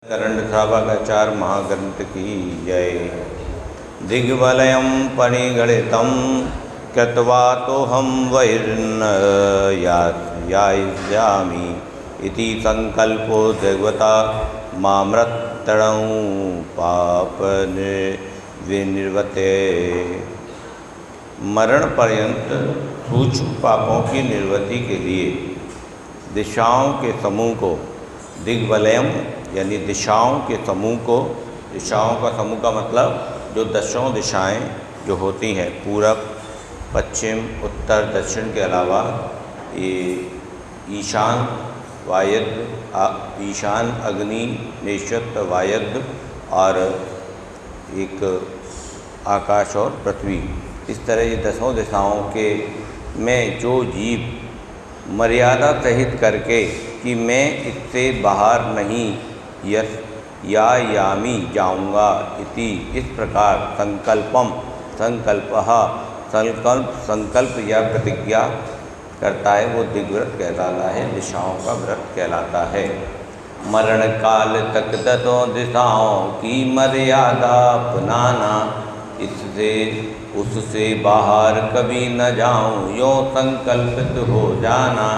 करंड श्रावकाचार्य महाग्रंथ की जय। दिग्वलयं परिगणितं कृत्वा तोहं बहिर्न यास्यामि इति संकल्पो देवता मामृतणं पाप विनिर्वते। मरण पर्यंत सूक्ष्म पापों की निवृत्ति के लिए दिशाओं के समूह को दिग्वलयम यानी दिशाओं के समूह को, दिशाओं का समूह का मतलब जो दसों दिशाएं जो होती हैं, पूरब पश्चिम उत्तर दक्षिण के अलावा ये ईशान वायव्य, ईशान अग्नि नैऋत्य वायव्य और एक आकाश और पृथ्वी, इस तरह ये दसों दिशाओं के में जो जीव मर्यादा सहित करके कि मैं इससे बाहर नहीं यामी जाऊंगा इति, इस प्रकार संकल्प या प्रतिज्ञा करता है वो दिग्व्रत कहलाता है, दिशाओं का व्रत कहलाता है। मरण काल तक दसों दिशाओं की मर्यादा अपनाना, इससे उससे बाहर कभी न जाऊं यो संकल्पित हो जाना।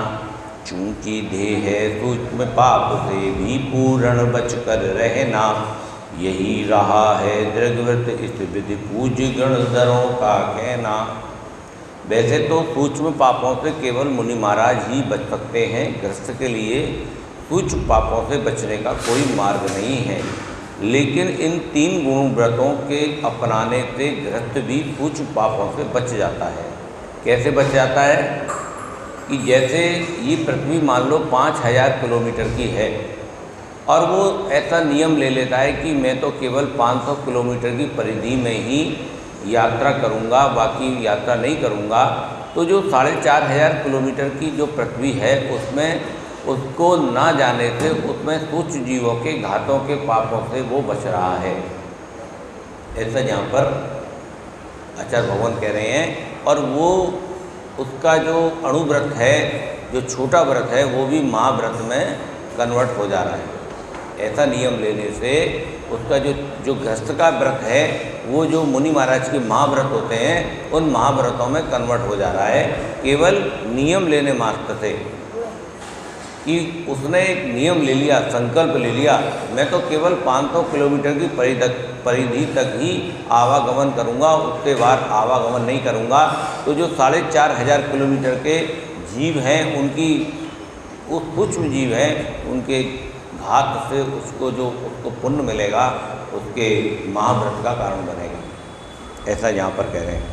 चूँकि देह है सूक्ष्म पाप से भी पूर्ण बचकर रहना, यही रहा है दृग्व्रत इस विधि पूज्य गणधरों का कहना। वैसे तो सूक्ष्म पापों से केवल मुनि महाराज ही बच सकते हैं, गृहस्थ के लिए सूक्ष्म पापों से बचने का कोई मार्ग नहीं है। लेकिन इन तीन गुण व्रतों के अपनाने से गृहस्थ भी सूक्ष्म पापों से बच जाता है। कैसे बच जाता है कि जैसे ये पृथ्वी मान लो 5000 किलोमीटर की है और वो ऐसा नियम ले लेता है कि मैं तो केवल 500 किलोमीटर की परिधि में ही यात्रा करूँगा, बाकी यात्रा नहीं करूँगा, तो जो 4500 किलोमीटर की जो पृथ्वी है उसमें उसको ना जाने से उसमें सूक्ष्म जीवों के घातों के पापों से वो बच रहा है, ऐसा यहाँ पर आचार्य भगवान कह रहे हैं। और वो उसका जो अणुव्रत है, जो छोटा व्रत है, वो भी महाव्रत में कन्वर्ट हो जा रहा है। ऐसा नियम लेने से उसका जो गृहस्थ का व्रत है वो जो मुनि महाराज के महाव्रत होते हैं उन महाव्रतों में कन्वर्ट हो जा रहा है, केवल नियम लेने मात्र से कि उसने एक नियम ले लिया, संकल्प ले लिया, मैं तो केवल 500 किलोमीटर की परिधि तक ही आवागमन करूंगा, उसके बाद आवागमन नहीं करूंगा। तो जो 4500 किलोमीटर के जीव हैं, उनकी उस सूक्ष्म जीव हैं, उनके घात से उसको पुण्य मिलेगा, उसके महाव्रत का कारण बनेगा, ऐसा यहाँ पर कह रहे हैं।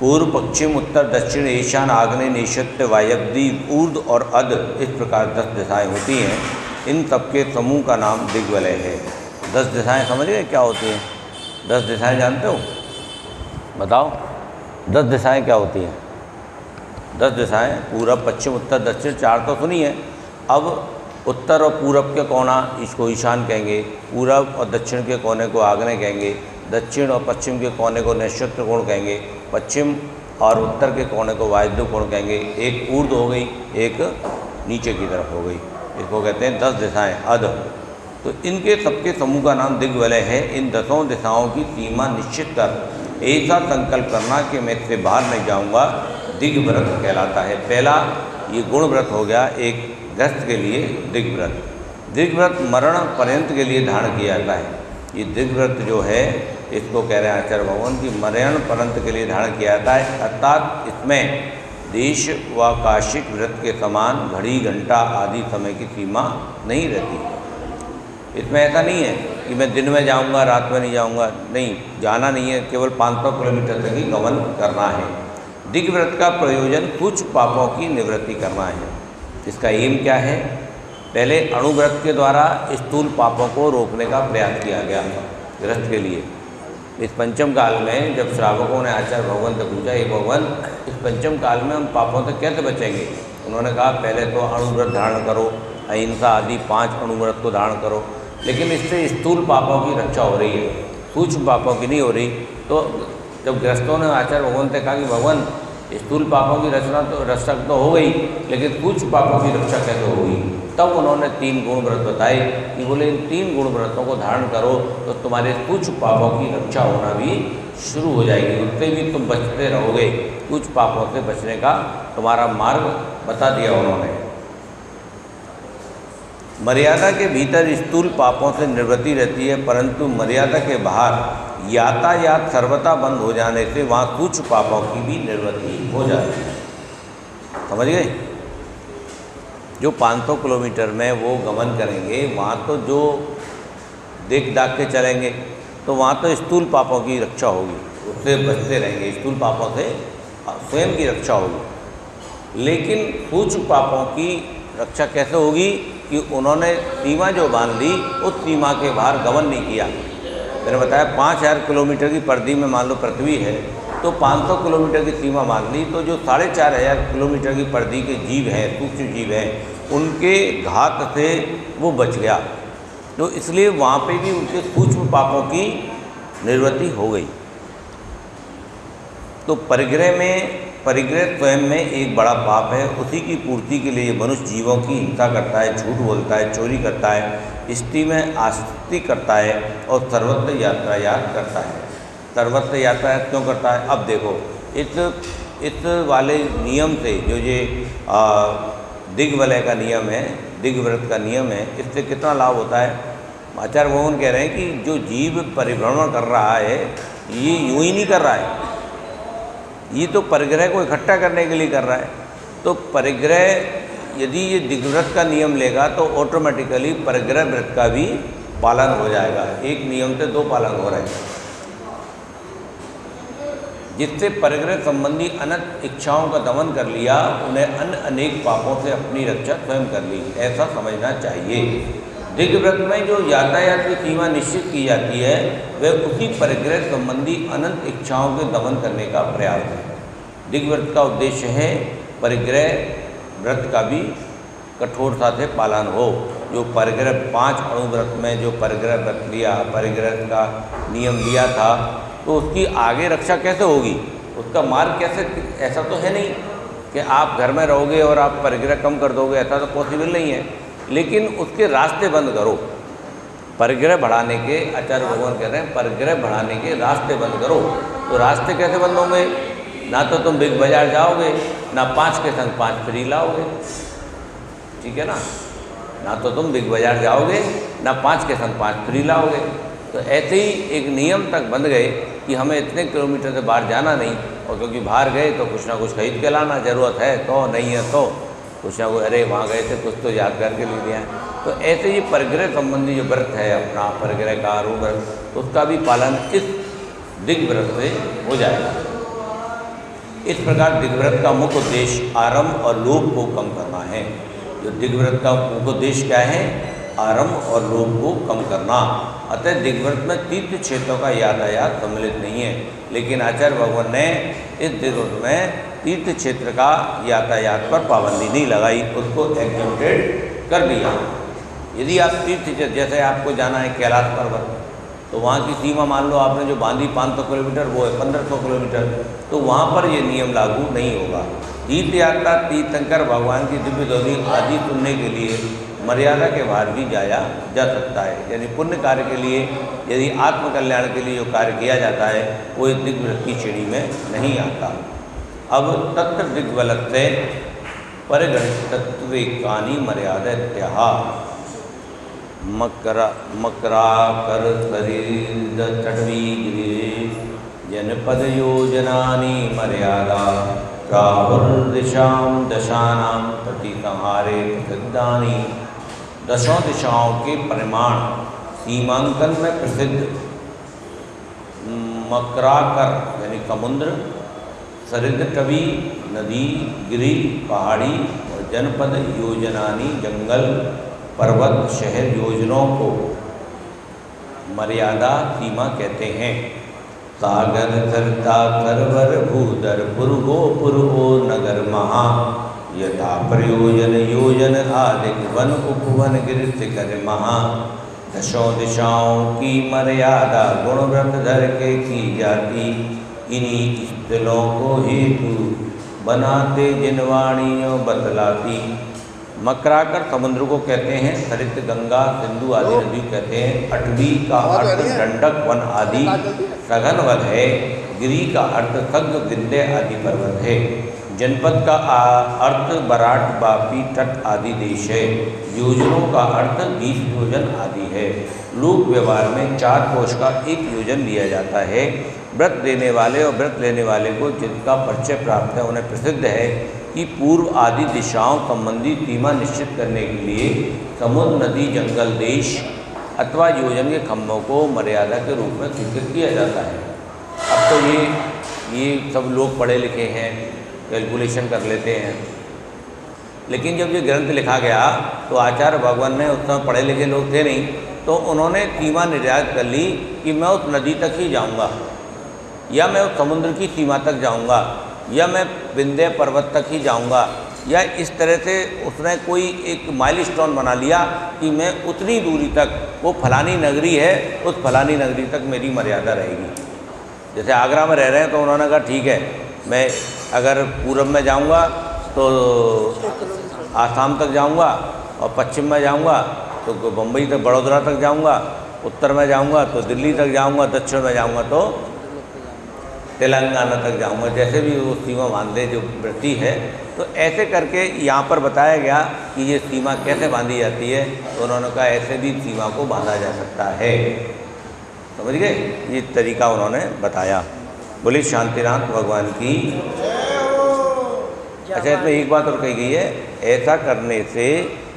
पूर्व पश्चिम उत्तर दक्षिण ईशान आग्नेय नैऋत्य वायव्य ऊर्ध और अध, इस प्रकार 10 दिशाएँ होती हैं। इन सबके समूह का नाम दिग्वलय है। 10 दिशाएँ समझ गए क्या होती हैं? 10 दिशाएँ जानते हो? बताओ 10 दिशाएँ क्या होती हैं? 10 दिशाएँ पूरब पश्चिम उत्तर दक्षिण, 4 तो सुनी है। अब उत्तर और पूरब के कोना इसको ईशान कहेंगे, पूरब और दक्षिण के कोने को आग्नेय कहेंगे, दक्षिण और पश्चिम के कोने को नैऋत्य कोण कहेंगे, पश्चिम और उत्तर के कोने को वायव्य कोण कहेंगे। एक ऊर्ध्व हो गई, एक नीचे की तरफ हो गई, इसको कहते हैं 10 दिशाएँ अध। तो इनके सबके समूह का नाम दिग्वलय है। इन 10 दिशाओं की सीमा निश्चित कर ऐसा संकल्प करना कि मैं इससे बाहर नहीं जाऊंगा, दिग्व्रत कहलाता है। पहला ये गुण व्रत हो गया एक गृहस्थ के लिए दिग्व्रत। दिग्व्रत मरण पर्यंत के लिए धारण किया जाता है। ये दिग्व्रत जो है इसको कह रहे हैं आचार्य भगवान की मरण पर्यंत के लिए धारण किया जाता है, अर्थात इसमें देश व काशिक व्रत के समान घड़ी घंटा आदि समय की सीमा नहीं रहती। इसमें ऐसा नहीं है कि मैं दिन में जाऊंगा रात में नहीं जाऊंगा, नहीं, जाना नहीं है, केवल 500 किलोमीटर तक ही गमन करना है। दिग्व्रत का प्रयोजन सूक्ष्म पापों की निवृत्ति करना है। इसका एम क्या है? पहले अणुव्रत के द्वारा स्थूल पापों को रोकने का प्रयास किया गया गृहस्थ के लिए। इस पंचम काल में जब श्रावकों ने आचार्य भगवान से पूछा, हे भगवान इस पंचम काल में हम पापों से कैसे बचेंगे? उन्होंने कहा पहले तो अणुव्रत धारण करो, अहिंसा आदि 5 अणुव्रत को धारण करो। लेकिन इससे स्थूल पापों की रक्षा हो रही है, सूक्ष्म पापों की नहीं हो रही। तो जब गृहस्थों ने आचार्य भगवान से कहा कि भगवान स्थूल पापों की रक्षा तो हो गई, लेकिन कुछ पापों की रक्षा कैसे होगी? तब उन्होंने 3 गुण व्रत बताए कि बोले इन 3 गुण व्रतों को धारण करो तो तुम्हारे कुछ पापों की रक्षा होना भी शुरू हो जाएगी, उससे भी तुम बचते रहोगे। कुछ पापों से बचने का तुम्हारा मार्ग बता दिया उन्होंने। मर्यादा के भीतर स्थूल पापों से निवृत्ति रहती है, परंतु मर्यादा के बाहर यातायात सर्वथा बंद हो जाने से वहाँ कुछ पापों की भी निवृत्ति हो जाती है। समझ गए? जो 500 किलोमीटर में वो गमन करेंगे वहाँ तो जो देख दाख के चलेंगे तो वहाँ तो स्थूल पापों की रक्षा होगी, उससे बचते रहेंगे, स्थूल पापों से स्वयं की रक्षा होगी। लेकिन सूक्ष्म पापों की रक्षा कैसे होगी कि उन्होंने सीमा जो बांध ली उस सीमा के बाहर गमन नहीं किया। मैंने बताया 5000 किलोमीटर की परिधि में मान लो पृथ्वी है तो 500 किलोमीटर की सीमा मान ली, तो जो 4500 किलोमीटर की परिधि के जीव हैं, सूक्ष्म जीव हैं, उनके घात से वो बच गया। तो इसलिए वहाँ पे भी उनके सूक्ष्म पापों की निवृत्ति हो गई। तो परिग्रह स्वयं में एक बड़ा पाप है। उसी की पूर्ति के लिए मनुष्य जीवों की हिंसा करता है, झूठ बोलता है, चोरी करता है, स्त्री में आसक्ति करता है और सर्वत्र यातायात करता है। सर्वत्र यातायात क्यों करता है? अब देखो, इस वाले नियम से जो ये दिग्वलय का नियम है, दिग्व्रत का नियम है, इससे कितना लाभ होता है? आचार्य भगवान कह रहे हैं कि जो जीव परिभ्रमण कर रहा है ये यूँ ही नहीं कर रहा है, ये तो परिग्रह को इकट्ठा करने के लिए कर रहा है। तो परिग्रह यदि ये दिग्व्रत का नियम लेगा तो ऑटोमेटिकली परिग्रह व्रत का भी पालन हो जाएगा। एक नियम से 2 पालन हो रहे हैं, जिससे परिग्रह संबंधी अनंत इच्छाओं का दमन कर लिया, उन्हें अन्य अनेक पापों से अपनी रक्षा स्वयं कर ली, ऐसा समझना चाहिए। दिग्व्रत में जो यातायात की सीमा निश्चित की जाती है वह उसी परिग्रह संबंधी अनंत इच्छाओं के दमन करने का प्रयास है। दिग्व्रत का उद्देश्य है परिग्रह व्रत का भी कठोरता से पालन हो। जो परिग्रह 5 अणुव्रत में जो परिग्रह व्रत लिया, परिग्रह का नियम लिया था, तो उसकी आगे रक्षा कैसे होगी? उसका मार्ग कैसे? ऐसा तो है नहीं कि आप घर में रहोगे और आप परिग्रह कम कर दोगे, ऐसा तो पॉसिबल नहीं है। लेकिन उसके रास्ते बंद करो। परिग्रह बढ़ाने के, आचार्य भगवान कह रहे हैं परिग्रह बढ़ाने के रास्ते बंद करो। तो रास्ते कैसे बंद होंगे? ना तो तुम बिग बाजार जाओगे, ना 5 के संग 5 फ्री लाओगे, ठीक है ना? ना तो तुम बिग बाजार जाओगे, ना 5 के संग 5 फ्री लाओगे। तो ऐसे ही एक नियम तक बंध गए कि हमें इतने किलोमीटर से बाहर जाना नहीं, और क्योंकि बाहर गए तो कुछ ना कुछ खरीद के लाना, ज़रूरत है तो, नहीं है तो कुछ ना कुछ, अरे वहाँ गए थे कुछ तो याद करके ले लिया। तो ऐसे ही परिग्रह संबंधी जो व्रत है अपना परिग्रह का व्रत, उसका भी पालन इस दिग्व्रत से हो जाएगा। इस प्रकार दिग्व्रत का मुख्य उद्देश्य आरंभ और लोभ को कम करना है। जो दिग्व्रत का मुख्य उद्देश्य क्या है? आरंभ और लोभ को कम करना। अतः दिग्व्रत में तीर्थ क्षेत्रों का यातायात सम्मिलित नहीं है, लेकिन आचार्य भगवान ने इस दिग्व्रत में तीर्थ क्षेत्र का यातायात पर पाबंदी नहीं लगाई, उसको एग्जेम्प्टेड कर दिया। यदि आप तीर्थ, जैसे आपको जाना है कैलाश पर्वत, तो वहाँ की सीमा मान लो आपने जो बांधी 500 किलोमीटर, वो है 1500 किलोमीटर, तो वहाँ पर ये नियम लागू नहीं होगा। तीर्थ यात्रा तीर्थंकर भगवान की दिव्य ध्वनि आदि सुनने के लिए मर्यादा के बाहर भी जाया जा सकता है। यानी पुण्य कार्य के लिए, यदि आत्मकल्याण के लिए जो कार्य किया जाता है वो इस दिग्व्रत की श्रेणी में नहीं आता। अब तत्र दिग्वलत से परिगणित तत्विकानी मर्यादा त्या मकराकर शरीर चढ़वी जनपद योजनानी मर्यादा प्राहुर्दिशां दशानां प्रति संहारे प्रसिद्धानि। 10 दिशाओं के परिमाण सीमांकन में प्रसिद्ध मकराकर यानी समुद्र, सरिद्रटवी नदी, गिरी पहाड़ी और जनपद योजनानी जंगल, पर्वत, शहर योजनाओं को मर्यादा सीमा कहते हैं। सागर सरता सरवर भूधर पुरगोपुर ओ नगर महा यथा प्रयोजन योजन आदिक वन उपवन गिर शिखर महा। 10 दिशाओं की मर्यादा गुणव्रत धर के की जाती, इन्हीं स्थलों को हेतु बनाते जिनवाणियों बतलाती। मकराकर समुद्र को कहते हैं, सरित गंगा सिंधु आदि नदी कहते हैं। अटवी का अर्थ दंडक वन आदि सघन वन है। गिरी का अर्थ सग्ग विंध्य आदि पर्वत है। जनपद का अर्थ बराट बापी तट आदि देश है। योजनों का अर्थ 20 योजन आदि है। लोक व्यवहार में 4 कोष का 1 योजन लिया जाता है। व्रत देने वाले और व्रत लेने वाले को जिनका परिचय प्राप्त है उन्हें प्रसिद्ध है कि पूर्व आदि दिशाओं संबंधी सीमा निश्चित करने के लिए समुद्र नदी जंगल देश अथवा योजन के खम्भों को मर्यादा के रूप में स्वीकृत किया जाता है। अब तो ये सब लोग पढ़े लिखे हैं, कैलकुलेशन कर लेते हैं, लेकिन जब ये ग्रंथ लिखा गया तो आचार्य भगवान ने उस समय पढ़े लिखे लोग थे नहीं, तो उन्होंने सीमा निर्धारित कर ली कि मैं उस नदी तक ही जाऊंगा, या मैं उस समुद्र की सीमा तक जाऊंगा, या मैं विंध्य पर्वत तक ही जाऊंगा, या इस तरह से उसने कोई एक माइलस्टोन बना लिया कि मैं उतनी दूरी तक, वो फलानी नगरी है, उस फलानी नगरी तक मेरी मर्यादा रहेगी। जैसे आगरा में रह रहे हैं तो उन्होंने कहा ठीक है, मैं अगर पूरब में जाऊंगा तो आसाम तक जाऊंगा, और पश्चिम में जाऊंगा तो बम्बई तक, बड़ौदा तक जाऊंगा, उत्तर में जाऊंगा तो दिल्ली तक जाऊंगा, दक्षिण में जाऊंगा तो तेलंगाना तक जाऊंगा, जैसे भी वो सीमा बांधे जो व्रती है। तो ऐसे करके यहाँ पर बताया गया कि ये सीमा कैसे बांधी जाती है, तो उन्होंने कहा ऐसे भी सीमा को बांधा जा सकता है। समझ गए, ये तरीका उन्होंने बताया। बोले शांतिनाथ भगवान की। अच्छा, इसमें एक बात और कही गई है, ऐसा करने से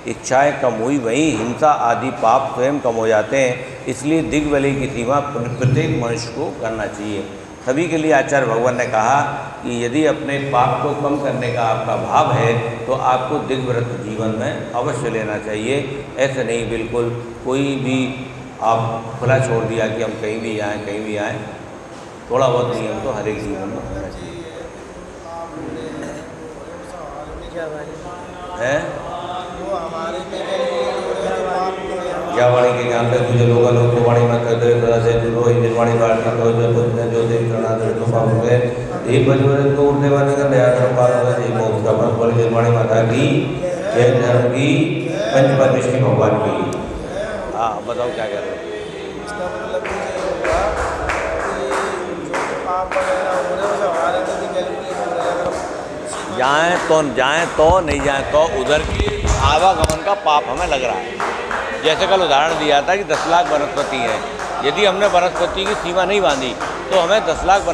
इच्छाएं कम हुई, वहीं हिंसा आदि पाप स्वयं कम हो जाते हैं। इसलिए दिग्बली की सीमा प्रत्येक मनुष्य को करना चाहिए। सभी के लिए आचार्य भगवान ने कहा कि यदि अपने पाप को कम करने का आपका भाव है तो आपको दिग्व्रत जीवन में अवश्य लेना चाहिए। ऐसे नहीं बिल्कुल कोई भी आप खुला छोड़ दिया कि हम कहीं भी आएँ कहीं भी आएँ। थोड़ा बहुत नियम तो हर एक जीवन में होना चाहिए है। वाणी के ज्ञान पे तुझे लोग तो वाणी मत कर दे से जो ही निर्वाणी बात का तो जो देव करना दे तो पाप हो गए। एक बजवर तो उठने वाले का दया कर पार होगा जी। मोक्ष का फल बोले निर्वाणी माता की जय, धर्म की, पंच परमेश्वरी भगवान की। हाँ बताओ क्या कह रहे हो। इसका मतलब ये होगा कि जो पाप वगैरह हो रहे हैं हमारे अंदर कैलकुलेशन रहेगा। जाएँ तो नहीं जाएँ तो उधर की आवागमन का पाप हमें लग रहा है। जैसे कल उदाहरण दिया था कि 10 लाख वनस्पति हैं, यदि हमने वनस्पति की सीमा नहीं बांधी तो हमें 10 लाख